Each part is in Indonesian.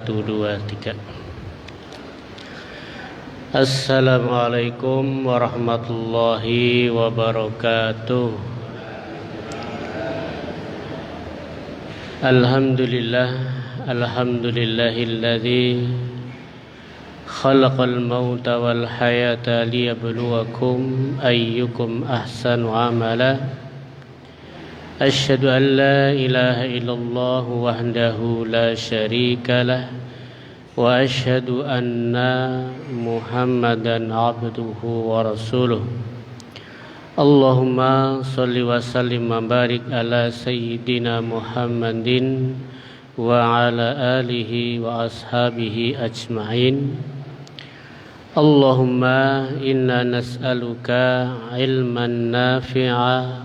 Satu, dua, tiga. Assalamualaikum warahmatullahi wabarakatuh. Alhamdulillahilladzi khalaqal mauta wal hayata liyabluwakum ayyukum ahsanu amala. Asyhadu an la ilaha illallah wahdahu la syarika lah wa asyhadu anna Muhammadan abduhu wa rasuluh. Allahumma shalli wa sallim wa barik ala sayyidina Muhammadin wa ala alihi wa ashabihi ajma'in. Allahumma inna nas'aluka ilman nafi'a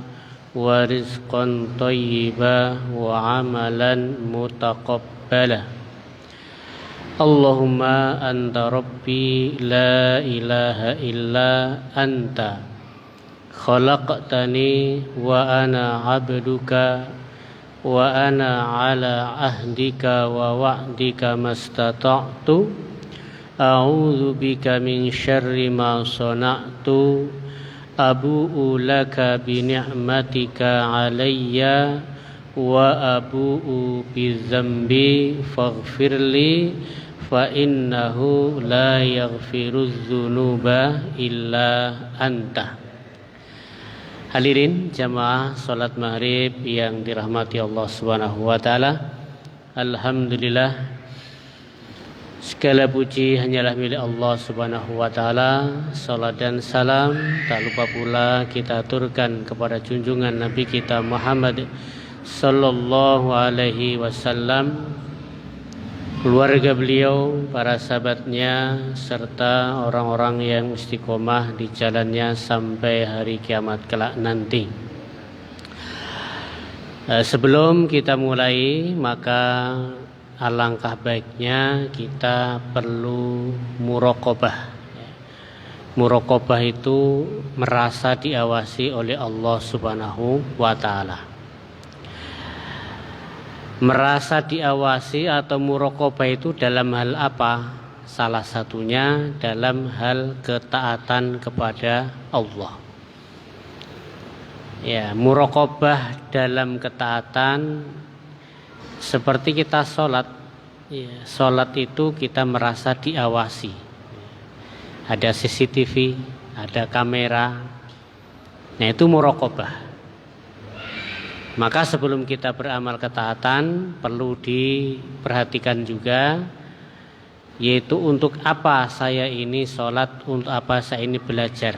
wa rizqan thayyiba wa amalan mutaqabbala. Allahumma anta rabbi la ilaha illa anta khalaqtani wa ana abduka wa ana ala ahdika wa wa'dika mastata'tu a'udzu bika min syarri ma sana'tu abu'u laka bi ni'matika alayya wa abu'u bi dzambi faghfirli fa innahu la yaghfirudz dzunuba illa anta. Hadirin jamaah salat maghrib yang dirahmati Allah Subhanahu wa taala. Alhamdulillah, segala puji hanyalah milik Allah Subhanahu wa taala. Salat dan salam tak lupa pula kita aturkan kepada junjungan Nabi kita Muhammad sallallahu alaihi wasallam, keluarga beliau, para sahabatnya, serta orang-orang yang istiqomah di jalannya sampai hari kiamat kelak nanti. Sebelum kita mulai, maka alangkah baiknya kita perlu muraqabah. Muraqabah itu merasa diawasi oleh Allah Subhanahu wa taala. Merasa diawasi atau muraqabah itu dalam hal apa? Salah satunya dalam hal ketaatan kepada Allah. Ya, muraqabah dalam ketaatan seperti kita sholat. Ya, sholat itu kita merasa diawasi. Ada CCTV, ada kamera. Nah, itu muraqabah. Maka sebelum kita beramal ketaatan perlu diperhatikan juga, yaitu untuk apa saya ini sholat, untuk apa saya ini belajar.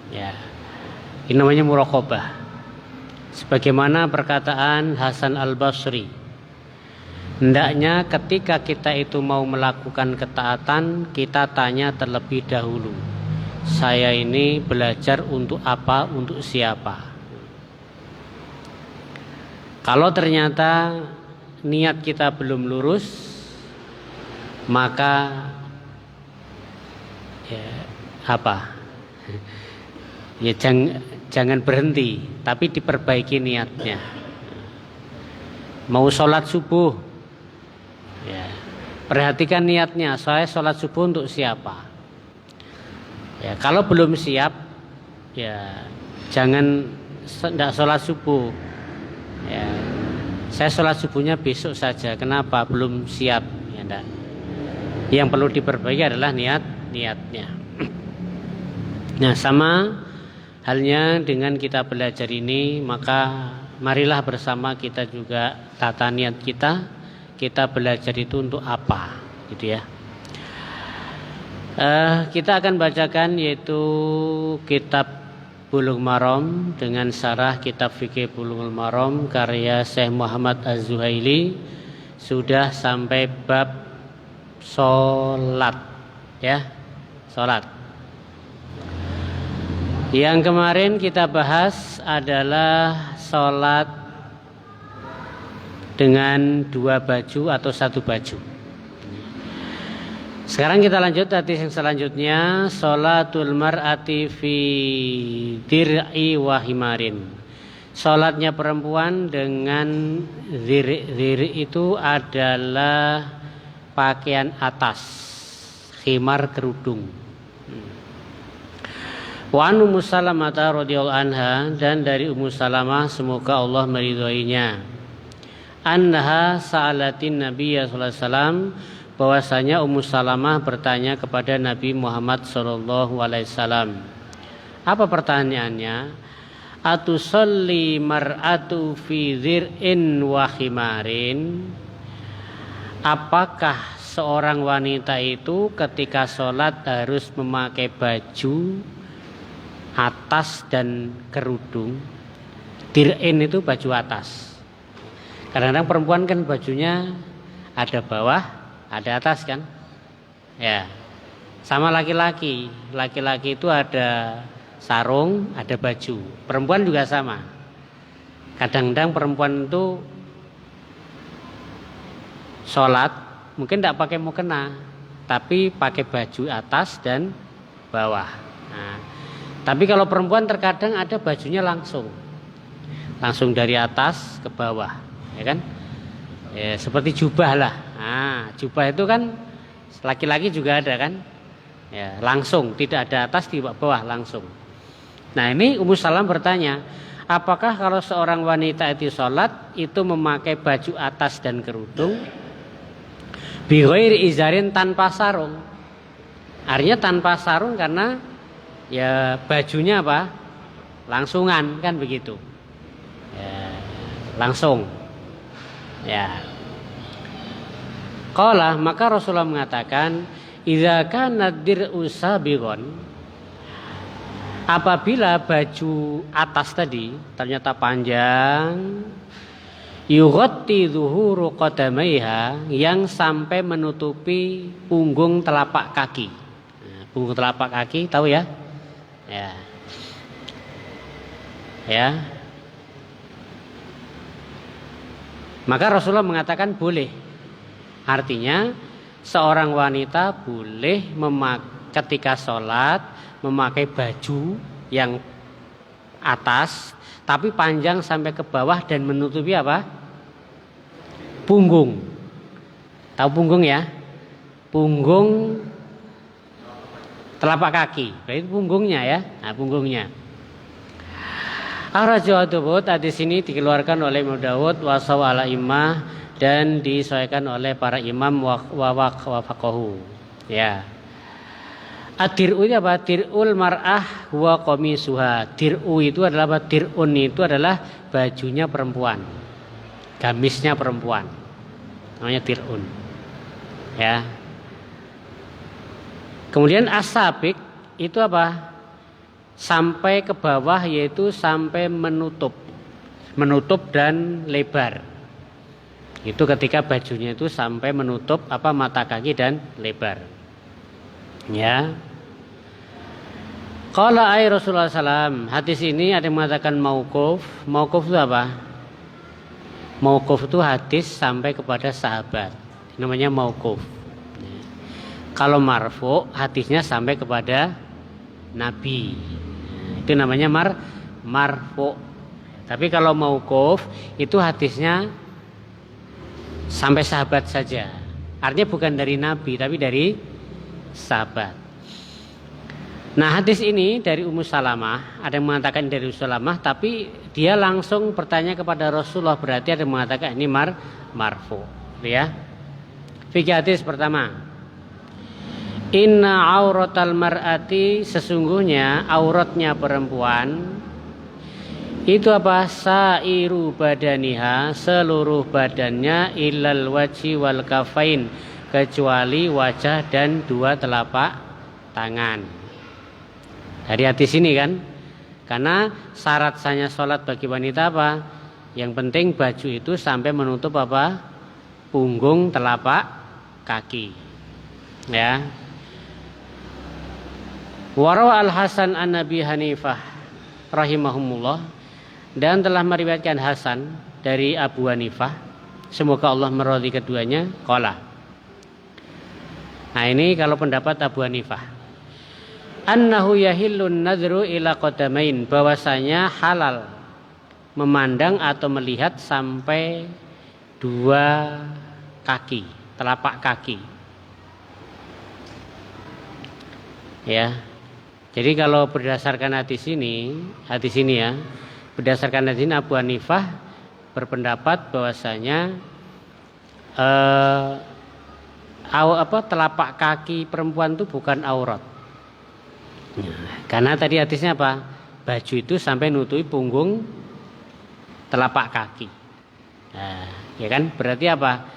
Ya, ini namanya muraqabah. Sebagaimana perkataan Hasan Al-Basri, hendaknya ketika kita itu mau melakukan ketaatan, kita tanya terlebih dahulu, saya ini belajar untuk apa, untuk siapa. Kalau ternyata niat kita belum lurus, maka ya apa? Ya jangan berhenti, tapi diperbaiki niatnya. Mau sholat subuh, ya, perhatikan niatnya. Saya sholat subuh untuk siapa? Ya, kalau belum siap, ya jangan tidak sholat subuh. Ya, saya sholat subuhnya besok saja. Kenapa? Belum siap. Ya, enggak. Yang perlu diperbaiki adalah niatnya. Nah, sama halnya dengan kita belajar ini, maka marilah bersama kita juga tata niat kita. Kita belajar itu untuk apa, gitu ya. Kita akan bacakan yaitu kitab Bulughul Maram dengan syarah kitab fikih Bulughul Maram karya Syekh Muhammad Az-Zuhaili. Sudah sampai bab sholat, ya, sholat. Yang kemarin kita bahas adalah sholat dengan dua baju atau satu baju. Sekarang kita lanjut hadis yang selanjutnya, sholatul mar'ati fi dir'i wa himarin. Sholatnya perempuan dengan dhir itu adalah pakaian atas, khimar kerudung. Wa an Ummu Salamah radhiyallahu anha, dan dari Ummu Salamah semoga Allah meridhoinya, annaha sa'alatin Nabiya sallallahu alaihi wasallam, bahwasanya Ummu Salamah bertanya kepada Nabi Muhammad sallallahu alaihi wasallam. Apa pertanyaannya? Atusalli mar'atu fi dzir'in wa khimarin, apakah seorang wanita itu ketika sholat harus memakai baju atas dan kerudung? Dir'in itu baju atas. Kadang-kadang perempuan kan bajunya ada bawah, ada atas kan? Ya. Sama laki-laki. Laki-laki itu ada sarung, ada baju. Perempuan juga sama. Kadang-kadang perempuan itu sholat mungkin tidak pakai mukena, tapi pakai baju atas dan bawah. Nah, tapi kalau perempuan terkadang ada bajunya langsung dari atas ke bawah, ya kan? Ya, seperti jubah lah. Nah, jubah itu kan laki-laki juga ada kan? Ya, langsung, tidak ada atas di bawah, langsung. Nah, ini Ummu Salam bertanya, apakah kalau seorang wanita itu sholat itu memakai baju atas dan kerudung bi ghairi izarin, tanpa sarung? Artinya tanpa sarung karena ya bajunya apa? Langsungan kan begitu. Ya, langsung. Ya. Qala, maka Rasulullah mengatakan, idza kana dir'u sabiqan, apabila baju atas tadi ternyata panjang, yughatti zuhuru qadamaiha, yang sampai menutupi punggung telapak kaki. Nah, punggung telapak kaki tahu ya? Ya. Ya. Maka Rasulullah mengatakan boleh. Artinya seorang wanita boleh ketika sholat memakai baju yang atas tapi panjang sampai ke bawah dan menutupi apa? Punggung. Tahu punggung ya? Punggung telapak kaki. Berarti punggungnya ya. Nah, punggungnya. Akhrajahu Dawud, hadis ini dikeluarkan oleh Imam Dawud wa sawala imah, dan disesuaikan oleh para imam wa faqahu. Ya. Ad-dir'u itu apa? Dir'ul mar'ah wa qamisuha. Dir'u itu adalah apa? Dir'un itu adalah bajunya perempuan, gamisnya perempuan, namanya dir'un. Ya. Kemudian as-sabiq itu apa? Sampai ke bawah, yaitu sampai menutup dan lebar. Itu ketika bajunya itu sampai menutup apa? Mata kaki dan lebar. Ya. Qala ay Rasulullah SAW. Hadis ini ada yang mengatakan mauquf. Mauquf itu apa? Mauquf itu hadis sampai kepada sahabat, namanya mauquf. Kalau marfu, hadisnya sampai kepada Nabi, itu namanya marfu. Tapi kalau mauquf itu hadisnya sampai sahabat saja. Artinya bukan dari Nabi tapi dari sahabat. Nah, hadis ini dari Ummu Salamah, ada yang mengatakan dari Ummu Salamah, tapi dia langsung bertanya kepada Rasulullah, berarti ada yang mengatakan ini marfu, ya. Fikih hadis pertama. Inna auratal mar'ati, sesungguhnya auratnya perempuan itu apa? Sairu badaniha, seluruh badannya, ilal wajhi wal kafain, kecuali wajah dan dua telapak tangan. Dari hadis ini kan, karena syarat sahnya sholat bagi wanita apa? Yang penting baju itu sampai menutup apa? Punggung telapak kaki. Ya. Warawa Al-Hasan an Nabi Hanifah rahimahumullah, dan telah meriwayatkan Hasan dari Abu Hanifah, semoga Allah meridhai keduanya, qala. Nah, ini kalau pendapat Abu Hanifah, annahu yahillun nadhru ila qadamain, bahwasanya halal memandang atau melihat sampai dua kaki. telapak kaki. Ya. Jadi kalau berdasarkan hadis ini ya, berdasarkan hadis ini Abu Hanifah berpendapat bahwasanya telapak kaki perempuan itu bukan aurat. Karena tadi hadisnya apa? Baju itu sampai nutupi punggung telapak kaki. Nah, ya kan? Berarti apa?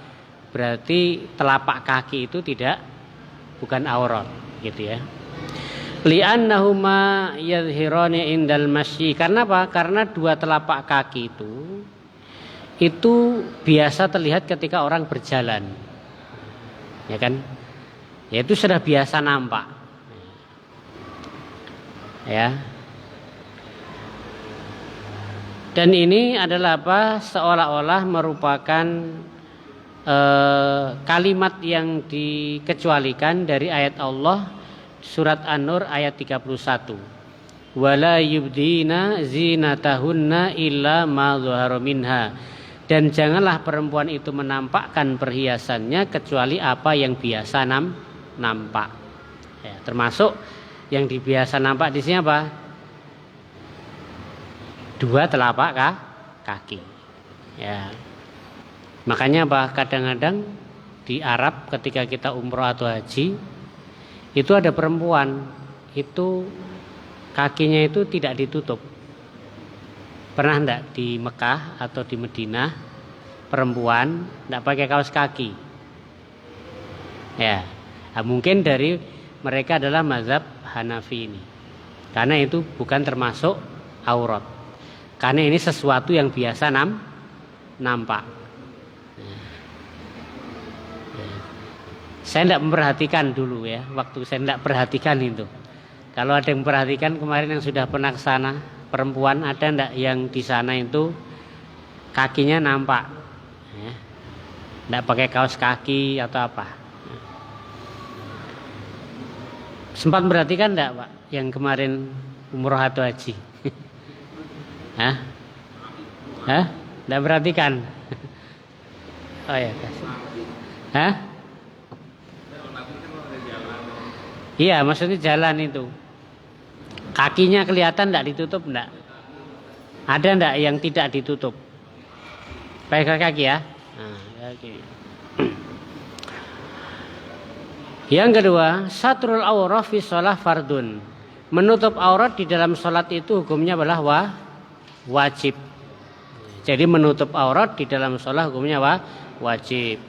Berarti telapak kaki itu bukan aurat, gitu ya. Li'annahuma yadhhirani indal masyi. Karena apa? Karena dua telapak kaki itu biasa terlihat ketika orang berjalan. Ya kan? Ya itu sudah biasa nampak. Ya. Dan ini adalah apa? Seolah-olah merupakan kalimat yang dikecualikan dari ayat Allah surat An-Nur ayat 31. Wala yubdina zinatahunna illa ma dhahara minha. Dan janganlah perempuan itu menampakkan perhiasannya kecuali apa yang biasa nampak. Ya, termasuk yang biasa nampak di sini apa? Dua telapak kaki. Ya. Makanya apa? Kadang-kadang di Arab ketika kita umroh atau haji itu ada perempuan itu kakinya itu tidak ditutup. Pernah enggak di Mekah atau di Madinah perempuan enggak pakai kaos kaki? Ya, mungkin dari mereka adalah mazhab Hanafi ini. Karena itu bukan termasuk aurat. Karena ini sesuatu yang biasa nampak. Saya tidak memperhatikan dulu ya, waktu saya tidak perhatikan itu. Kalau ada yang memperhatikan kemarin yang sudah pernah ke sana, perempuan ada tidak yang di sana itu kakinya nampak, ya. Tidak pakai kaos kaki atau apa? Sempat memperhatikan tidak Pak, yang kemarin umroh atau haji? Hah? Tidak perhatikan? Oh ya, kasih. Hah? Iya, maksudnya jalan itu. Kakinya kelihatan enggak ditutup enggak? Ada enggak yang tidak ditutup? Pakai kaki ya. Nah, kaki. Yang kedua, satrul aurah fi shalah fardun. Menutup aurat di dalam salat itu hukumnya adalah wajib. Jadi menutup aurat di dalam salat hukumnya wajib.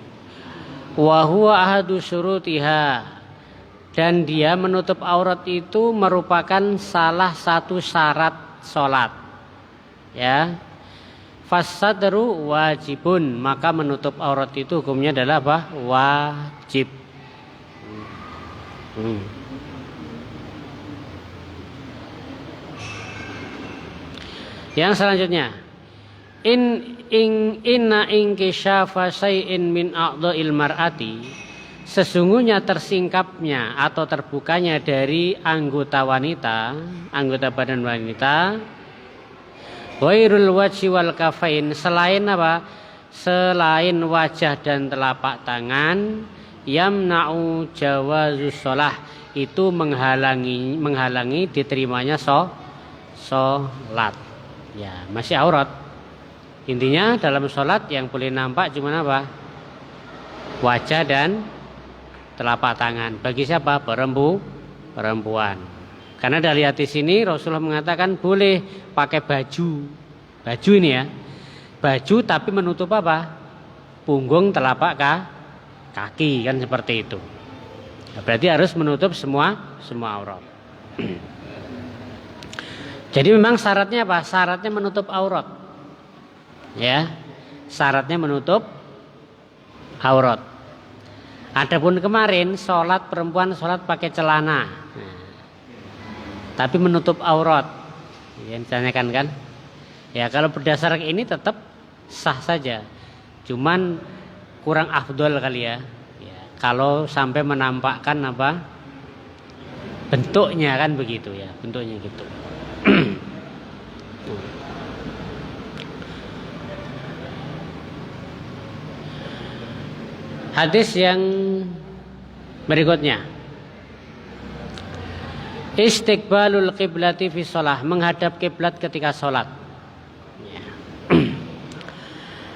Wa huwa ahadu syurutiha. Dan dia menutup aurat itu merupakan salah satu syarat sholat. Ya, fasadru wajibun, maka menutup aurat itu hukumnya adalah apa? Wajib. Yang selanjutnya, inna inkishafa syai'in min a'dha'il mar'ati. Sesungguhnya tersingkapnya atau terbukanya dari anggota badan wanita, ghairul wajhi wal kafain, selain apa? Selain wajah dan telapak tangan, yamna'u jawazus shalah, itu menghalangi diterimanya sholat. Ya, masih aurat. Intinya dalam sholat yang boleh nampak cuma apa? Wajah dan telapak tangan. Bagi siapa? Perempuan. Karena dari hadis ini Rasulullah mengatakan boleh pakai baju. Baju ini ya. Baju tapi menutup apa? Punggung, telapak kaki, kan seperti itu. Nah, berarti harus menutup semua aurat. Jadi memang syaratnya apa? Syaratnya menutup aurat. Ya. Syaratnya menutup aurat. Adapun kemarin sholat perempuan sholat pakai celana, tapi menutup aurat, yang ditanyakan kan? Ya kalau berdasarkan ini tetap sah saja, cuman kurang afdol kali ya. Ya kalau sampai menampakkan apa bentuknya kan begitu ya, bentuknya gitu. Hadis yang berikutnya, istiqbalul qiblati fi shalah, menghadap kiblat ketika salat.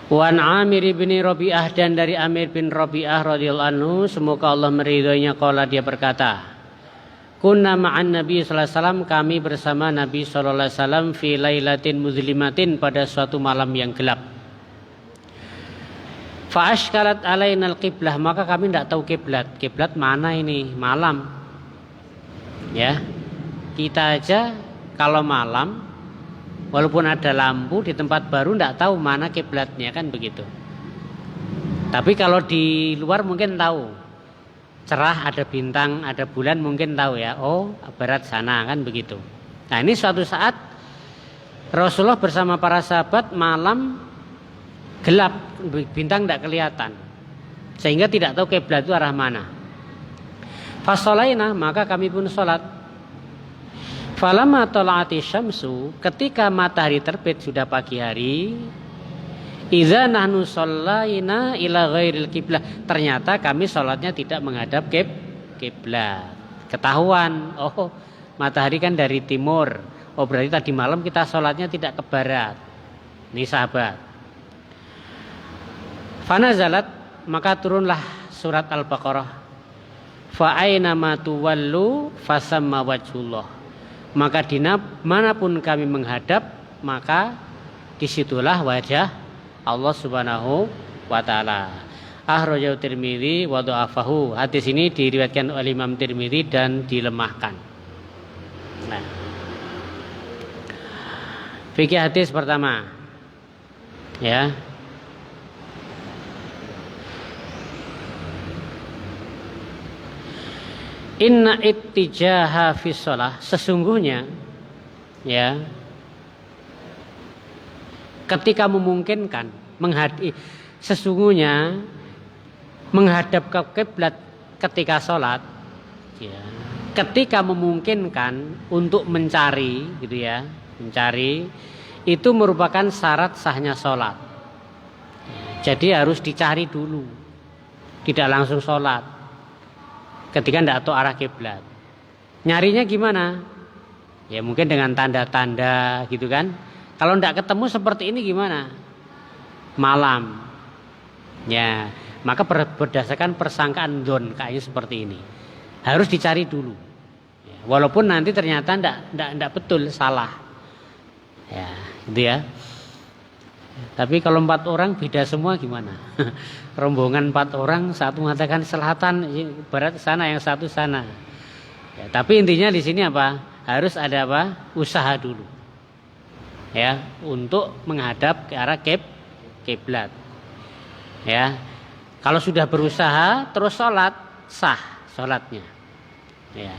Wan Amir bin Rabi'ah, dan dari Amir bin Rabi'ah radhiyallahu anhu, semoga Allah meridhoinya, qala, dia berkata, kunna ma'an Nabi sallallahu alaihi wasallam, kami bersama Nabi sallallahu alaihi wasallam fi lailatin muzlimatin, pada suatu malam yang gelap. Fa ashkalat alaina al-qiblah, maka kami tidak tahu kiblat. Kiblat mana ini? Malam. Ya. Kita aja kalau malam walaupun ada lampu di tempat baru tidak tahu mana kiblatnya, kan begitu. Tapi kalau di luar mungkin tahu. Cerah, ada bintang, ada bulan, mungkin tahu ya. Oh, barat sana, kan begitu. Nah, ini suatu saat Rasulullah bersama para sahabat malam gelap, bintang tidak kelihatan, sehingga tidak tahu kiblat itu arah mana. Fasolaina, maka kami pun sholat. Falamma tala'ati syamsu, ketika matahari terbit, sudah pagi hari, idza nahnu shallaina ila ghairil kiblah, ternyata kami sholatnya tidak menghadap kiblat. Ketahuan, oh matahari kan dari timur, oh berarti tadi malam kita sholatnya tidak ke barat. Ini sahabat. Fanazalat, maka turunlah surat Al-Baqarah. Fa aina ma tuwallu fasamma wajhullah, maka dimanapun kami menghadap, maka disitulah wajah Allah Subhanahu wa ta'ala. Akhrajahu Tirmidzi wa dha'afahu. Hadis ini diriwayatkan oleh Imam Tirmidzi dan dilemahkan. Nah, fikih hadis pertama, ya. Inna ittijaha fi shalah, sesungguhnya ya ketika memungkinkan sesungguhnya menghadap ke kiblat ketika sholat, ya, ketika memungkinkan untuk mencari, gitu ya, mencari itu merupakan syarat sahnya sholat. Jadi harus dicari dulu, tidak langsung sholat ketika tidak tahu arah kiblat. Nyarinya gimana? Ya mungkin dengan tanda-tanda gitu kan. Kalau tidak ketemu seperti ini gimana? Malam. Ya, maka berdasarkan persangkaan dzon kayaknya seperti ini. Harus dicari dulu. Ya, walaupun nanti ternyata tidak betul, salah. Ya, gitu ya. Tapi kalau 4 orang beda semua gimana? Rombongan 4 orang, satu mengatakan selatan, barat sana, yang satu sana. Ya, tapi intinya di sini apa? Harus ada apa? Usaha dulu. Ya, untuk menghadap ke arah kiblat. Ya. Kalau sudah berusaha terus sholat, sah sholatnya. Ya.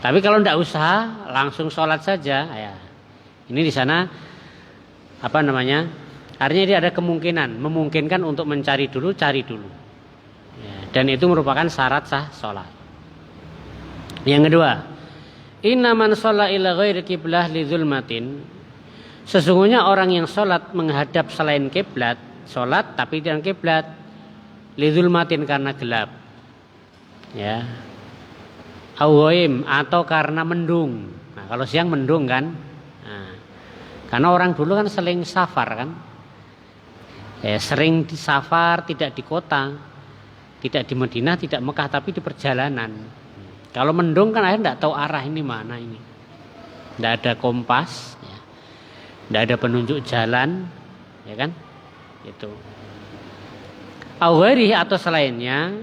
Tapi kalau tidak usaha, langsung sholat saja. Ya. Ini di sana apa namanya? Artinya dia ada kemungkinan, memungkinkan untuk mencari dulu, cari dulu. Ya, dan itu merupakan syarat sah sholat. Yang kedua, inna man sholla ila ghairi qiblah li zulmatin, sesungguhnya orang yang sholat menghadap selain kiblat, sholat tapi tidak kiblat, li zulmatin, karena gelap. Ya. Awaim, atau karena mendung. Nah, kalau siang mendung kan. Nah, karena orang dulu kan sering safar kan. Ya, sering di safar, tidak di kota, tidak di Madinah, tidak Mekah, tapi di perjalanan. Kalau mendung kan akhirnya tidak tahu arah ini mana ini, tidak ada kompas, ya. Tidak ada penunjuk jalan, ya kan? Itu. Awarihi, atau selainnya,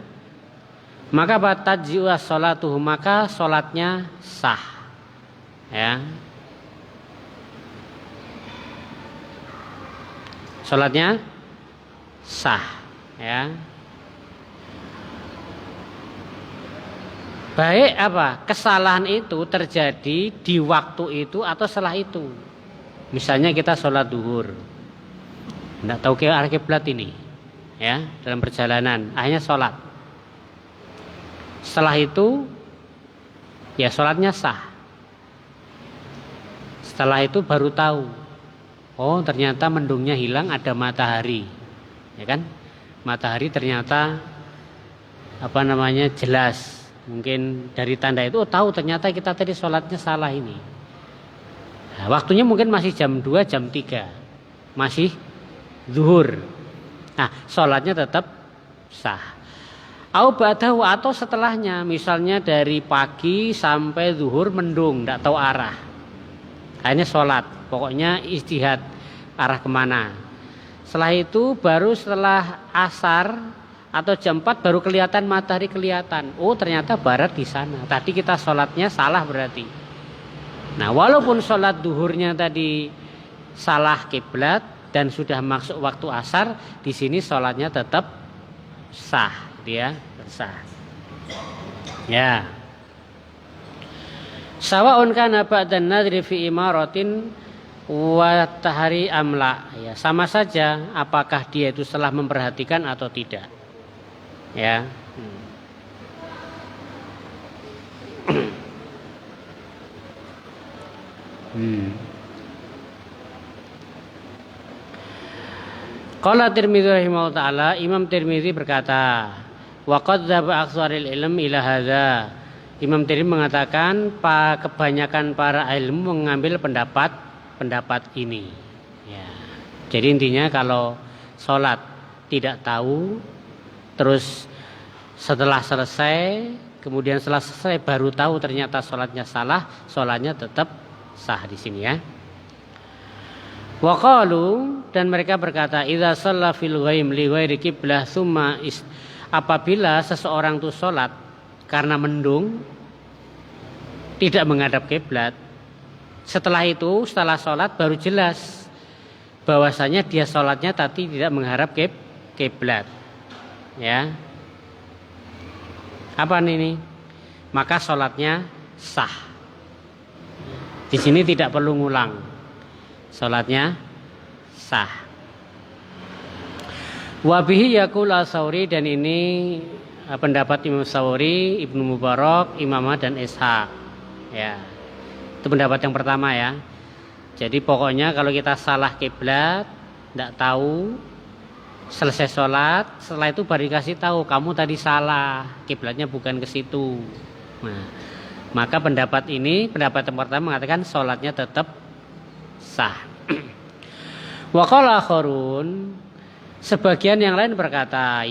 maka batajju as-sholatuhu, maka sholatnya sah, ya. Sholatnya sah, ya. Baik apa? Kesalahan itu terjadi di waktu itu atau setelah itu. Misalnya kita sholat duhur, tidak tahu ke arah kiblat ini, ya, dalam perjalanan, akhirnya sholat. Setelah itu, ya sholatnya sah. Setelah itu baru tahu, oh ternyata mendungnya hilang, ada matahari. Ya kan? Matahari ternyata jelas. Mungkin dari tanda itu tahu ternyata kita tadi sholatnya salah ini. Nah, waktunya mungkin masih jam 2, jam 3. Masih zuhur. Nah, sholatnya tetap sah. Au ba'dahu atau setelahnya, misalnya dari pagi sampai zuhur mendung, tidak tahu arah. Akhirnya sholat, pokoknya ijtihad arah kemana. Setelah itu baru setelah asar atau jam 4 baru kelihatan matahari kelihatan. Oh ternyata barat di sana. Tadi kita sholatnya salah berarti. Nah walaupun sholat duhurnya tadi salah kiblat dan sudah masuk waktu asar, di sini sholatnya tetap sah, dia sah. Ya. Sawa'un kana ba'dan nadri fi imaratin wa tahari amla. Ya, sama saja apakah dia itu setelah memperhatikan atau tidak. Ya. Qala Tirmidzi rahimahullah taala, Imam Tirmidzi berkata, wa qad dzaba aktsarul ilm ila hadza. Imam Tirmidzi mengatakan kebanyakan para ilmu mengambil pendapat ini. Ya. Jadi intinya kalau sholat tidak tahu, terus setelah selesai, kemudian setelah selesai baru tahu ternyata sholatnya salah, sholatnya tetap sah di sini ya. Wa qalu, dan mereka berkata, idza shalla fil ghaim li ghairi qiblah tsumma apabila seseorang itu sholat karena mendung tidak menghadap kiblat, setelah itu setelah sholat baru jelas bahwasanya dia sholatnya tadi tidak menghadap kiblat. Ya, apa ini? Maka sholatnya sah. Di sini tidak perlu ngulang, sholatnya sah. Wabihi yakul as-Sauri, dan ini pendapat Imam Sauri, Ibnu Mubarak, Imam Ahmad dan Ishaq. Ya, itu pendapat yang pertama ya. Jadi pokoknya kalau kita salah kiblat, tidak tahu, selesai sholat, setelah itu baru dikasih tahu kamu tadi salah, kiblatnya bukan ke situ. Nah, maka pendapat yang pertama mengatakan sholatnya tetap sah. Wa qala akharun, sebagian yang lain berkata,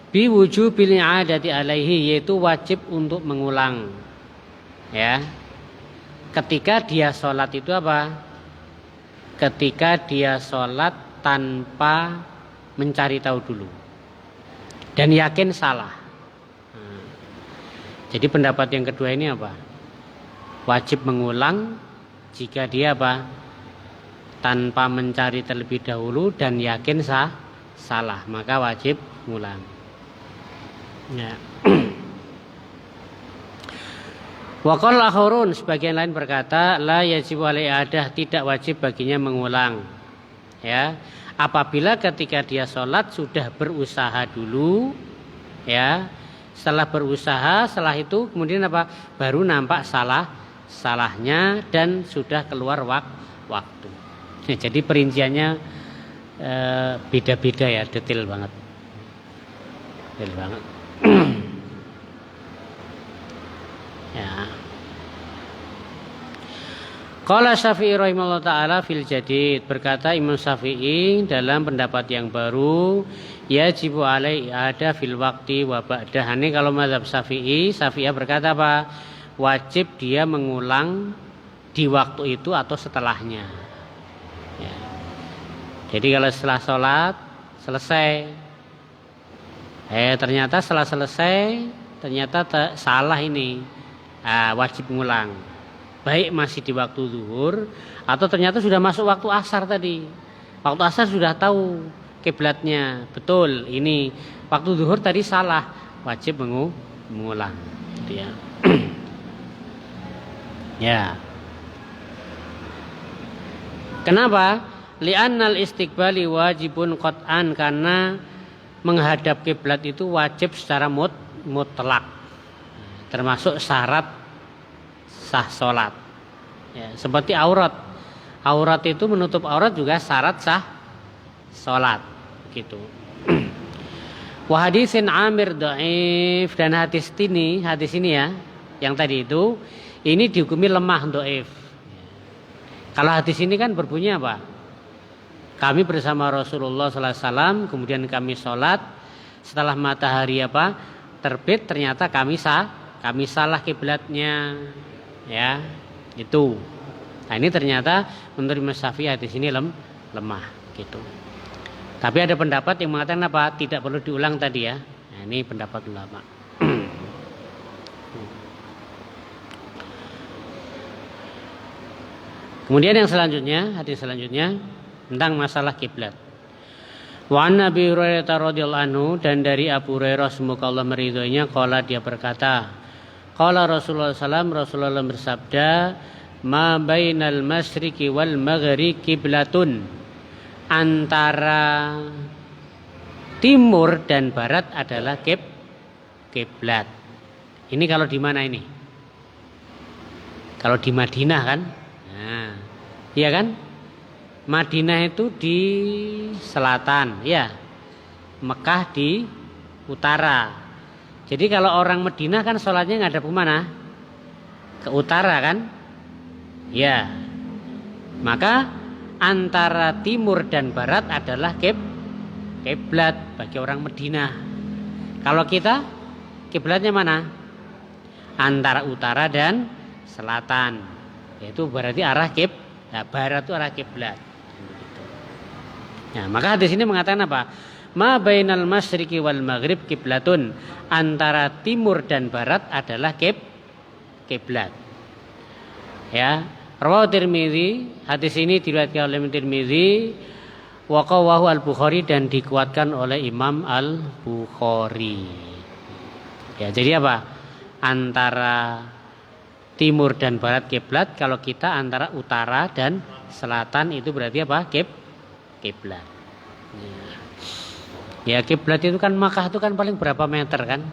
bi wujubil i'adati alaihi, yaitu wajib untuk mengulang. Ya. Ketika dia sholat itu apa? Ketika dia sholat tanpa mencari tahu dulu dan yakin salah. Jadi pendapat yang kedua ini apa? Wajib mengulang jika dia apa? Tanpa mencari terlebih dahulu dan yakin salah, maka wajib mengulang. Ya. Wa qala akharun, sebagian lain berkata, la yajibu alaihi i'adah, tidak wajib baginya mengulang. Ya, apabila ketika dia sholat sudah berusaha dulu, ya, setelah berusaha, setelah itu kemudian apa? Baru nampak salahnya dan sudah keluar waktu. Ya, jadi perinciannya beda-beda ya, detail banget. Ya. Qala Syafi'i rahimahullah ta'ala fil jadid, berkata Imam Syafi'i dalam pendapat yang baru, yajibu alaihi ada fil waqti wa ba'dah. Ini kalau mazhab Syafi'iyah berkata apa? Wajib dia mengulang di waktu itu atau setelahnya. Ya. Jadi kalau setelah sholat selesai, ternyata setelah selesai ternyata salah ini, wajib mengulang. Baik masih di waktu zuhur atau ternyata sudah masuk waktu asar tadi. Waktu asar sudah tahu kiblatnya, betul ini waktu zuhur tadi salah, wajib mengulang. Gitu ya. Ya. Kenapa? Li'annal istiqbali wajibun qat'an, karena menghadap kiblat itu wajib secara mutlak. Termasuk syarat sah sholat. Ya, seperti aurat. Aurat itu menutup aurat juga syarat sah sholat. Gitu. Wa hadisin Amir dhaif, dan hadis ini ya, yang tadi itu ini dihukumi lemah dhaif. Kalau hadis ini kan berbunyi apa? Kami bersama Rasulullah sallallahu alaihi wasallam, kemudian kami sholat, setelah matahari apa? Terbit, ternyata kami salah kiblatnya. Ya, itu. Nah, ini ternyata menurut Imam Syafi'i hadis ini lemah gitu. Tapi ada pendapat yang mengatakan apa? Tidak perlu diulang tadi ya. Nah, ini pendapat ulama. Kemudian yang selanjutnya, hadis selanjutnya tentang masalah kiblat. Wa an Nabi Hurairah radhiyallahu anhu, dan dari Abu Hurairah semoga Allah meridhoinya, qala dia berkata, qala Rasulullah sallallahu, Rasulullah bersabda, ma bainal masyriqi wal maghribi kiblatun, antara timur dan barat adalah kiblat. Ini kalau di mana ini? Kalau di Madinah kan? Nah, iya kan? Madinah itu di selatan, ya. Mekah di utara. Jadi kalau orang Madinah kan sholatnya ngadep ke mana? Ke utara kan? Ya. Maka antara timur dan barat adalah kiblat bagi orang Madinah. Kalau kita kiblatnya mana? Antara utara dan selatan. Yaitu berarti arah nah, barat itu arah kiblat. Nah, maka hadis ini mengatakan apa? Ma bainal masyriqi wal maghrib kiblatun, antara timur dan barat adalah kiblat. Ya, rawahu Tirmizi, hadis ini diriwayatkan oleh Tirmizi, wa qawahu Al-Bukhari, dan dikuatkan oleh Imam Al-Bukhari. Ya, jadi apa? Antara timur dan barat kiblat, kalau kita antara utara dan selatan itu berarti apa? Kiblat. Ya, kiblat itu kan Makkah itu kan paling berapa meter kan?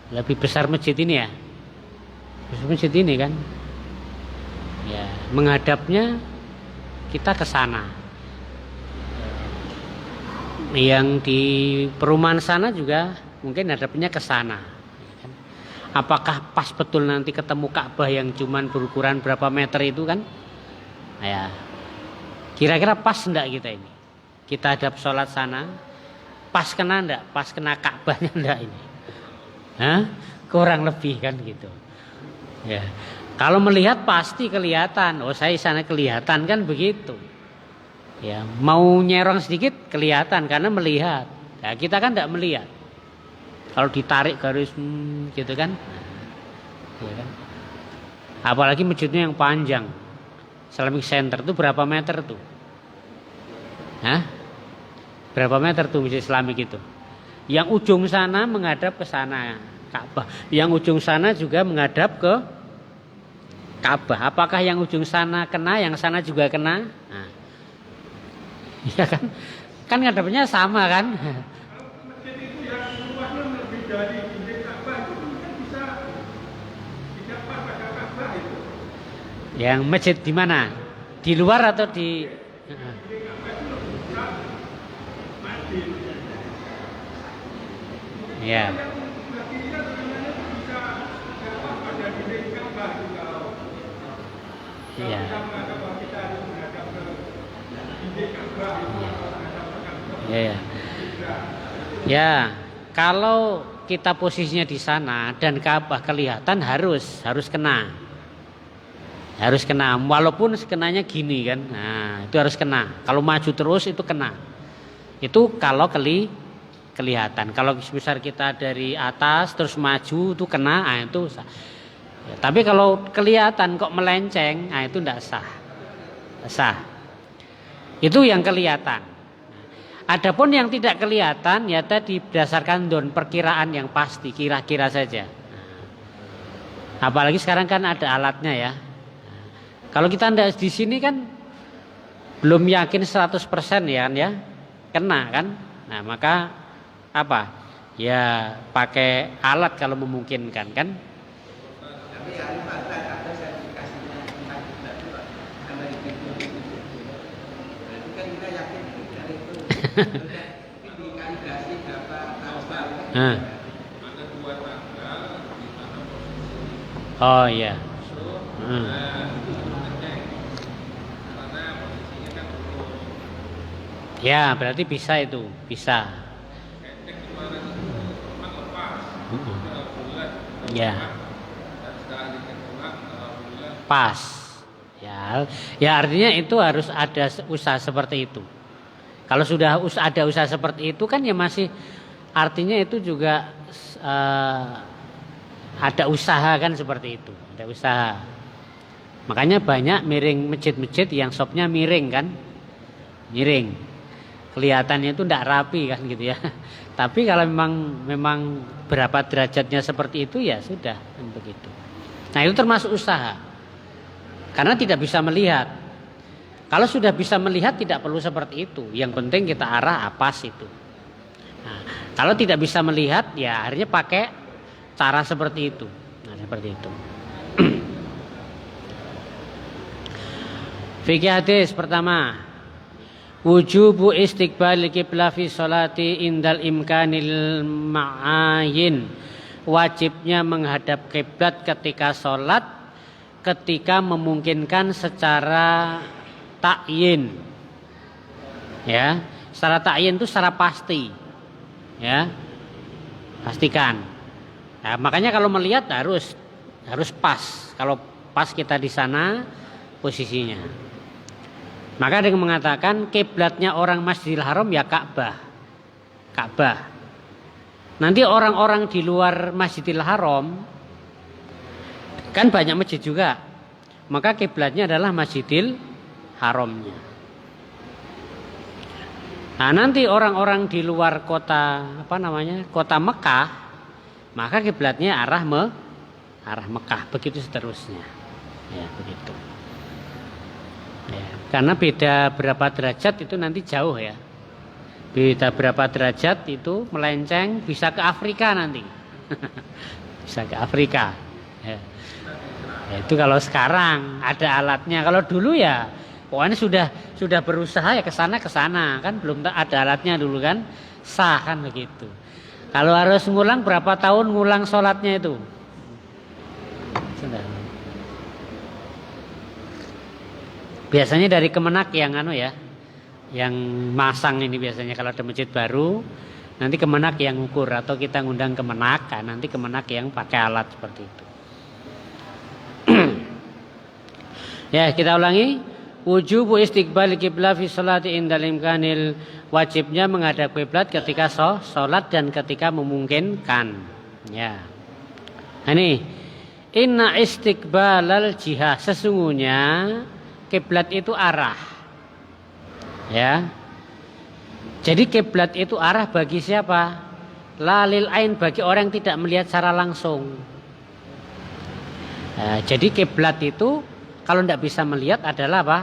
Lebih besar masjid ini ya. Masjid ini kan. Ya, menghadapnya kita ke sana. Yang di perumahan sana juga mungkin hadapnya ke sana. Apakah pas betul nanti ketemu Ka'bah yang cuman berukuran berapa meter itu kan? Ya. Kira-kira pas enggak kita ini? Kita hadap sholat sana, pas kena enggak? Pas kena Ka'bahnya enggak ini? Hah? Kurang lebih kan gitu. Ya. Kalau melihat pasti kelihatan. Oh, saya sana kelihatan kan begitu. Ya, mau nyerong sedikit kelihatan karena melihat. Nah, kita kan enggak melihat. Kalau ditarik garis gitu kan? Ya kan? Apalagi masjidnya yang panjang. Islamic Center itu berapa meter tuh? Hah? Berapa meter tuh masjid Islamik itu? Yang ujung sana menghadap ke sana Ka'bah. Yang ujung sana juga menghadap ke Ka'bah. Apakah yang ujung sana kena, yang sana juga kena? Nah. Ya kan? Kan ngadapnya sama kan? Masjid itu yang luasnya lebih dari dinding Ka'bah itu kan bisa tidak pas pada Ka'bah itu. Yang masjid di mana? Di luar atau di? Ya. Iya. Ya. Ya, kalau kita posisinya di sana dan Ka'bah kelihatan harus kena. Harus kena, walaupun kenanya gini kan. Nah, itu harus kena. Kalau maju terus itu kena. Itu kalau kelihatan. Kalau misal kita dari atas terus maju itu kena, nah itu sah. Ya, tapi kalau kelihatan kok melenceng, nah itu tidak sah. Sah. Itu yang kelihatan. Adapun yang tidak kelihatan ya tadi berdasarkan perkiraan yang pasti, kira-kira saja. Apalagi sekarang kan ada alatnya ya. Kalau kita tidak di sini kan belum yakin 100% ya kan ya. Kena kan? Nah, maka apa? Ya pakai alat kalau memungkinkan kan? Tapi ada sertifikasinya berarti kan kita yakin dari itu mungkin dikalibrasi berapa tahun Nah. Ada 2 tanggal di mana posisi Oh iya. musuh. Hmm. Nah, itu harus ngecek. Karena posisinya kan lurus. Ya, berarti bisa itu, bisa. Cek kemarin itu memang lepas. Itu alhamdulillah. Ya. Dan setelah dicek ulang, alhamdulillah. Pas. Ya artinya itu harus ada usaha seperti itu. Kalau sudah ada usaha seperti itu kan ya masih artinya itu juga ada usaha kan seperti itu, ada usaha. Makanya banyak miring masjid-masjid yang shopnya miring kan, miring. Kelihatannya itu tidak rapi kan gitu ya. Tapi kalau memang berapa derajatnya seperti itu ya sudah kan begitu. Nah itu termasuk usaha. Karena tidak bisa melihat. Kalau sudah bisa melihat tidak perlu seperti itu. Yang penting kita arah apas itu. Nah, kalau tidak bisa melihat ya akhirnya pakai cara seperti itu. Nah, seperti itu. Fikih hadis pertama. Wujubu istiqbal qiblah fi sholati indal imkanil ma'ayin. Wajibnya menghadap kiblat ketika sholat ketika memungkinkan secara takyin. Ya, secara takyin itu secara pasti. Ya. Pastikan. Nah, makanya kalau melihat harus pas. Kalau pas kita di sana posisinya. Maka ada yang mengatakan kiblatnya orang Masjidil Haram ya Ka'bah. Ka'bah. Nanti orang-orang di luar Masjidil Haram kan banyak masjid juga. Maka kiblatnya adalah Masjidil Haramnya. Nah, nanti orang-orang di luar kota kota Mekah, maka kiblatnya arah Mekah, begitu seterusnya. Ya, begitu. Ya, karena beda berapa derajat itu nanti jauh ya. Beda berapa derajat itu melenceng bisa ke Afrika nanti. Bisa ke Afrika. Ya. Ya, itu kalau sekarang ada alatnya. Kalau dulu ya pokoknya sudah berusaha ya ke sana kan belum ada alatnya dulu kan sah kan begitu. Kalau harus ngulang berapa tahun ngulang sholatnya itu? Sudah. Biasanya dari Kemenak yang yang masang ini biasanya kalau ada masjid baru nanti Kemenak yang ukur atau kita ngundang Kemenak kan nanti Kemenak yang pakai alat seperti itu. Ya, kita ulangi. Wujubu istiqbal qiblah fi sholati indal imkanil. Wajibnya menghadap kiblat ketika sholat dan ketika memungkinkan. Ya. Nah, ini inna istiqbalal jihah, sesungguhnya kiblat itu arah. Ya. Jadi kiblat itu arah bagi siapa? Lalil ain, bagi orang yang tidak melihat secara langsung. Nah, jadi kiblat itu kalau tidak bisa melihat adalah apa?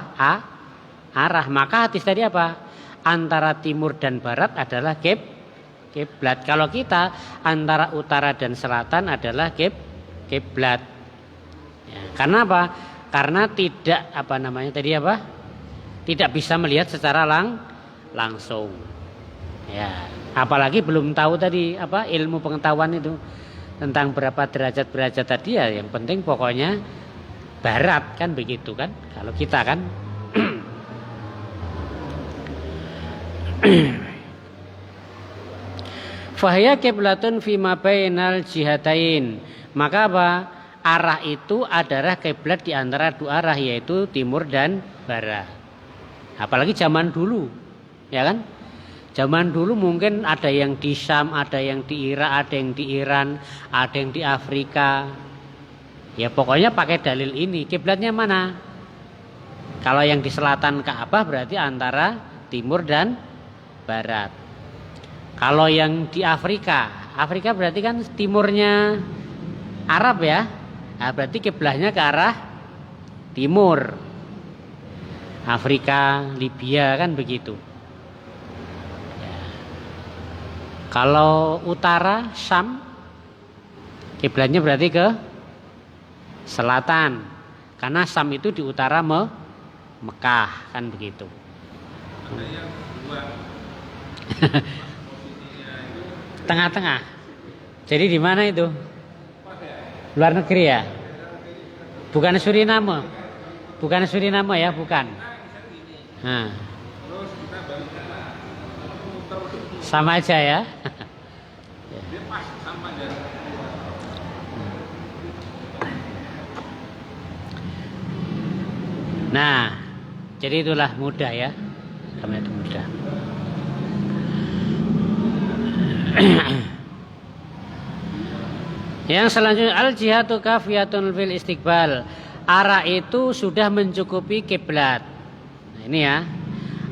Arah. Maka hadis tadi apa? Antara timur dan barat adalah kiblat. Kalau kita antara utara dan selatan adalah kiblat. Ya, karena apa? Karena tidak tidak bisa melihat secara langsung. Ya, apalagi belum tahu tadi ilmu pengetahuan itu tentang berapa derajat tadi ya. Yang penting pokoknya barat kan begitu kan. Kalau kita kan Fahya qiblatun fima bainal jihatain. Maka apa? Arah itu adalah kiblat di antara dua arah yaitu timur dan barat. Apalagi zaman dulu, ya kan? Zaman dulu mungkin ada yang di Syam, ada yang di Irak, ada yang di Iran, ada yang di Afrika. Ya pokoknya pakai dalil ini. Kiblatnya mana? Kalau yang di selatan Ka'bah berarti antara timur dan barat. Kalau yang di Afrika berarti kan timurnya Arab ya. Nah, berarti kiblatnya ke arah timur. Afrika, Libya kan begitu. Ya. Kalau utara Syam, kiblatnya berarti ke selatan. Karena Syam itu di utara Mekah kan begitu. Ada yang kedua posisinya itu Tengah-tengah. Jadi di mana itu? Luar negeri ya? Bukan Suriname. Bukan Suriname ya, bukan. Nah. Sama aja ya. Nah, jadi itulah mudah ya. Karena itu mudah. Yang selanjutnya al-jihatu kafiyatun fil istiqbal. Arah itu sudah mencukupi kiblat. Nah, ini ya.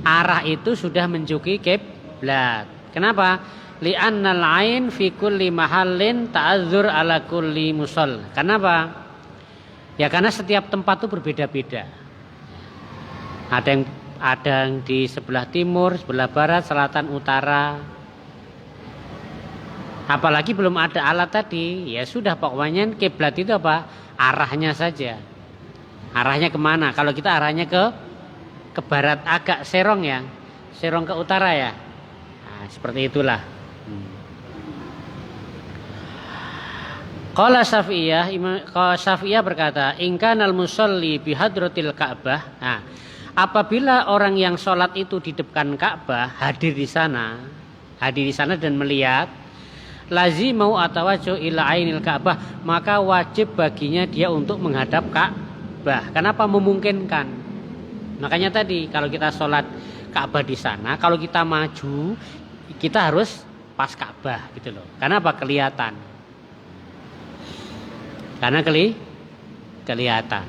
Arah itu sudah mencukupi kiblat. Kenapa? Li'annal ain fi kulli mahallin ta'azzur ala kulli musall. Kenapa? Ya karena setiap tempat itu berbeda-beda. Ada yang di sebelah timur, sebelah barat, selatan, utara. Apalagi belum ada alat tadi, ya sudah pokoknya kiblat itu apa? Arahnya saja. Arahnya kemana? Kalau kita arahnya ke barat, agak serong ya, serong ke utara ya. Nah, seperti itulah. Qala Syafi'iyah berkata, "In kanal musalli bi hadratil Ka'bah." Nah, apabila orang yang sholat itu di depan Ka'bah, hadir di sana dan melihat, lazimau atawajjuh ila ainil Ka'bah, maka wajib baginya dia untuk menghadap Ka'bah. Kenapa memungkinkan? Makanya tadi kalau kita sholat Ka'bah di sana, kalau kita maju, kita harus pas Ka'bah gitu loh. Karena apa? Kelihatan. Karena kelihatan.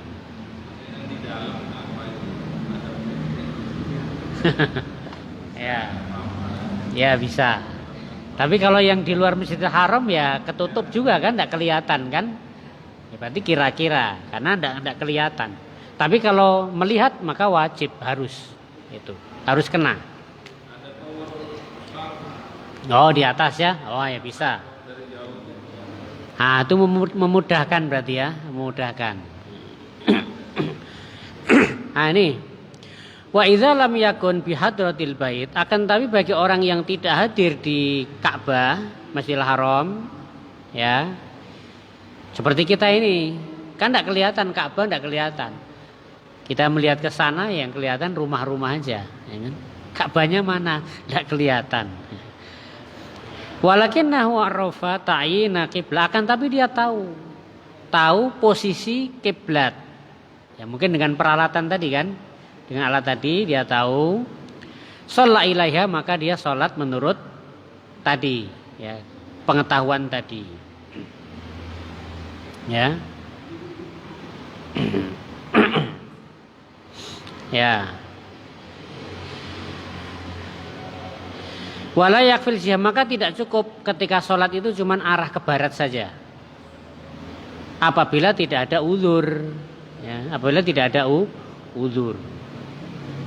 Ya bisa. Tapi kalau yang di luar Masjidil Haram ya ketutup juga kan, tidak kelihatan kan? Ya, berarti kira-kira karena tidak kelihatan. Tapi kalau melihat maka wajib harus kena. Oh di atas ya, oh ya bisa. Nah itu memudahkan berarti ya, memudahkan. Nah ini. Wa idza lam yakun bi hadratil bait, akan tapi bagi orang yang tidak hadir di Ka'bah, Masjidil Haram, ya. Seperti kita ini, kan enggak kelihatan Ka'bah, enggak kelihatan. Kita melihat ke sana yang kelihatan rumah-rumah aja, ya kan? Ka'bahnya mana? Enggak kelihatan. Walakinnahu arafa ta'yina qiblah, akan tapi dia tahu posisi kiblat. Ya mungkin dengan peralatan tadi kan? Dengan alat tadi dia tahu sholat ilaiha, maka dia sholat menurut tadi ya, pengetahuan tadi ya. Ya wala yakfil jihah, maka tidak cukup ketika sholat itu cuman arah ke barat saja apabila tidak ada uzur ya, apabila tidak ada uzur.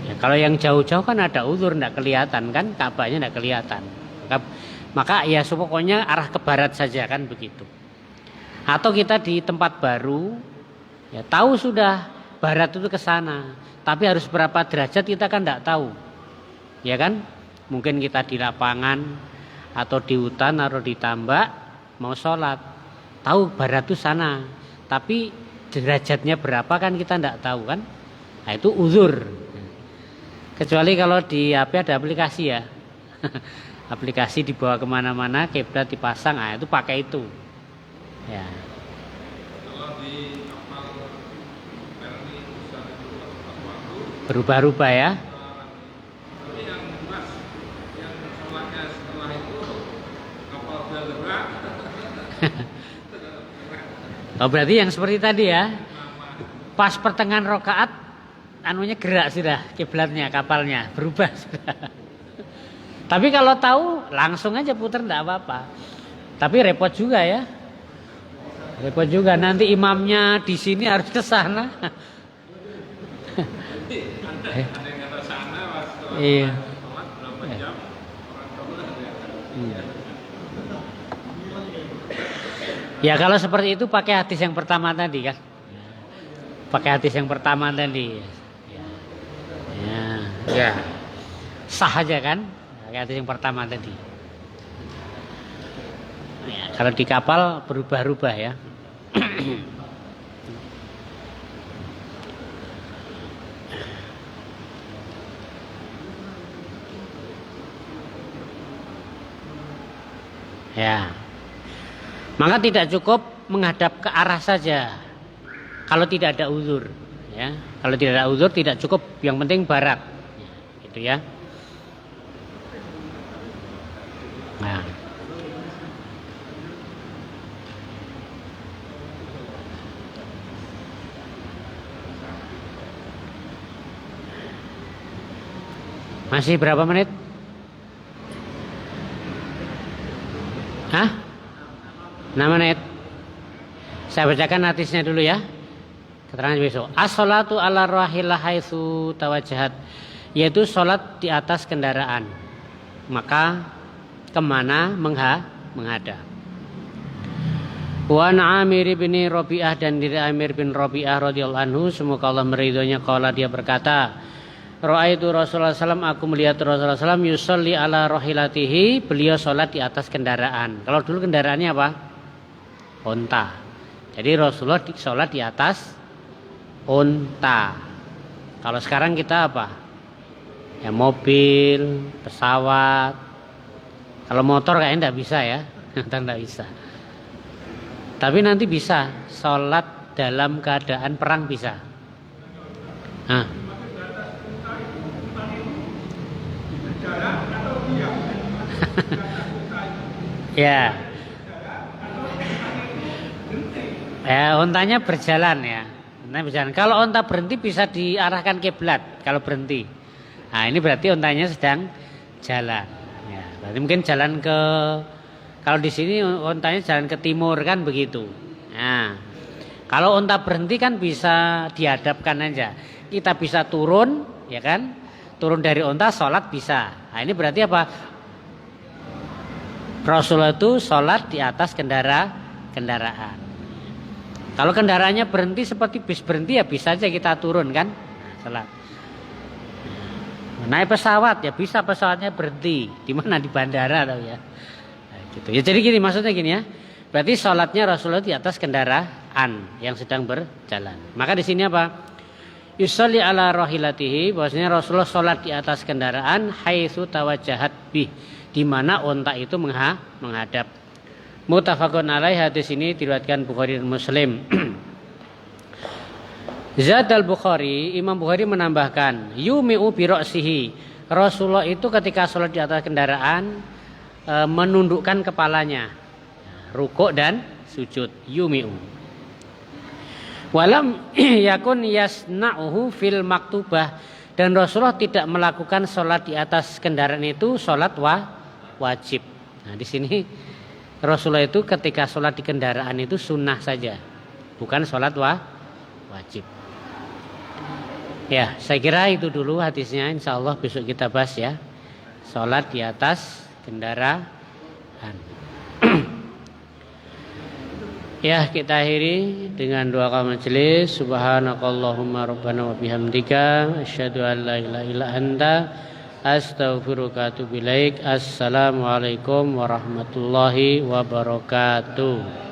Ya, kalau yang jauh-jauh kan ada uzur, tidak kelihatan kan, Ka'bahnya tidak kelihatan. Maka ya pokoknya arah ke barat saja kan begitu. Atau kita di tempat baru, ya tahu sudah barat itu ke sana, tapi harus berapa derajat kita kan tidak tahu, ya kan? Mungkin kita di lapangan atau di hutan atau di tambak mau sholat, tahu barat itu sana, tapi derajatnya berapa kan kita tidak tahu kan? Nah itu uzur. Kecuali kalau di HP ada aplikasi ya. Aplikasi dibawa kemana-mana, kiblat dipasang, itu pakai itu. Ya. Kalau di kapal Perni Berubah-ubah ya. tapi yang mas yang sholatnya setelah itu kapal sudah gerak. Oh berarti yang seperti tadi ya. Pas pertengahan rakaat anunya gerak sudah, kiblatnya, kapalnya berubah sudah. Tapi kalau tahu langsung aja putar enggak apa-apa. Tapi repot juga ya. Repot juga nanti imamnya di sini harus ke sana. Ada yang kata sana pas Iya. sholat berapa jam orang sholat ada. Ya kalau seperti itu pakai hadis yang pertama tadi kan. Pakai hadis yang pertama tadi. Ya. Sah aja kan? Pakai hadis yang pertama tadi. Ya, kalau di kapal berubah-ubah ya. Ya. Maka tidak cukup menghadap ke arah saja kalau tidak ada uzur, ya. Kalau tidak ada uzur tidak cukup, yang penting barat. Ya, gitu ya. Nah. Masih berapa menit? Hah? 6 menit. Saya bacakan hadisnya dulu ya. Keterangan besok. As-sholatu ala rahilah haitsu tawajjahat, yaitu sholat di atas kendaraan. Maka kemana menghadap. Wa Amir bin Rabi'ah, dan dari Amir bin Rabi'ah radhiyallahu anhu, semoga Allah meridhoinya, qala, dia berkata, Ra'aitu Rasulullah SAW, aku melihat Rasulullah SAW yusolli ala rohilatihi, beliau sholat di atas kendaraan. Kalau dulu kendaraannya apa? Unta. Jadi Rasulullah sholat di atas unta. Kalau sekarang kita apa? Ya mobil, pesawat. Kalau motor kayaknya tidak bisa ya, tidak bisa. Tapi nanti bisa sholat dalam keadaan perang bisa. Nah. Ya. Ya, untanya berjalan ya. Untanya berjalan. Kalau unta berhenti bisa diarahkan kiblat kalau berhenti. Nah, ini berarti untanya sedang jalan. Ya, berarti mungkin jalan ke, kalau di sini untanya jalan ke timur kan begitu. Nah, kalau unta berhenti kan bisa dihadapkan aja. Kita bisa turun, ya kan? Turun dari unta sholat bisa. Nah, ini berarti apa? Rasulullah itu sholat di atas kendaraan. Kalau kendaraannya berhenti seperti bis berhenti, ya bisa aja kita turun kan, sholat. Naik pesawat ya bisa, pesawatnya berhenti di mana, di bandara atau ya. Nah, gitu. Ya jadi gini, maksudnya gini ya. Berarti sholatnya Rasulullah di atas kendaraan yang sedang berjalan. Maka di sini apa? Yusolli ala rohilatihi, bahwasanya Rasulullah sholat di atas kendaraan haitsu tawajjahat bih, di mana unta itu menghadap. Muttafaqun alaih, hadis ini diriwayatkan Bukhari dan Muslim. Zat al-Bukhari, Imam Bukhari menambahkan, yumi'u bi ra'sihi, Rasulullah itu ketika sholat di atas kendaraan menundukkan kepalanya, rukuk dan sujud, yumi'u. Walam yakun yasna'uhu fil maktubah, dan Rasulullah tidak melakukan sholat di atas kendaraan itu sholat wajib. Nah, di sini Rasulullah itu ketika sholat di kendaraan itu sunnah saja, bukan sholat wajib. Ya, saya kira itu dulu hadisnya. Insya Allah besok kita bahas ya, sholat di atas kendaraan. Ya, kita akhiri dengan doa majelis. Subhanakallahumma rabbana wa bihamdika asyhadu an la ilaha illa anta astaghfiruka wa atubu ilaik. Assalamualaikum warahmatullahi wabarakatuh.